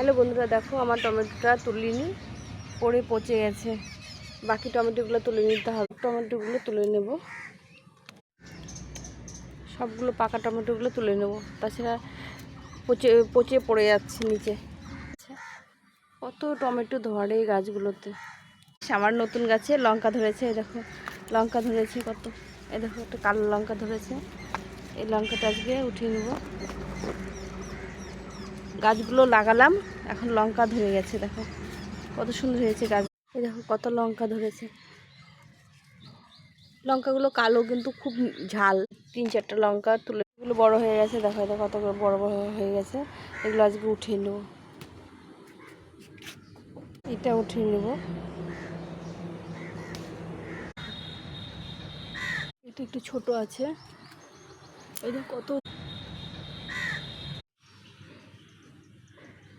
Hello বন্ধুরা, দেখো আমার টমেটোটা তুলিনি, পড়ে পচে গেছে। বাকি টমেটোগুলো তুলে নিতে হবে। টমেটোগুলো তুলে নেব, সবগুলো পাকা টমেটোগুলো তুলে নেব, তাছাড়া পচে পচে পড়ে যাচ্ছে নিচে। কত টমেটো ধরে গাছগুলোতে। আমার নতুন গাছে লঙ্কা ধরেছে, এই দেখো লঙ্কা ধরেছে কত। এই দেখো একটা কালো লঙ্কা ধরেছে, এই লঙ্কাটা আজকে উঠিয়ে নেব। গাছগুলো লাগালাম, এখন লঙ্কা ধরে গেছে, দেখো কত সুন্দর হয়েছে গাছ। এই দেখো কত লঙ্কা ধরেছে। লঙ্কাগুলো কালো কিন্তু খুব ঝাল। 3-4টা লঙ্কা তুলে, এগুলো বড় হয়ে গেছে, দেখো এটা কত বড় বড় হয়ে গেছে। এগুলো আজকে উঠিয়ে নেব, এটা উঠিয়ে নেব। এটা একটু ছোট আছে, এই দেখো কত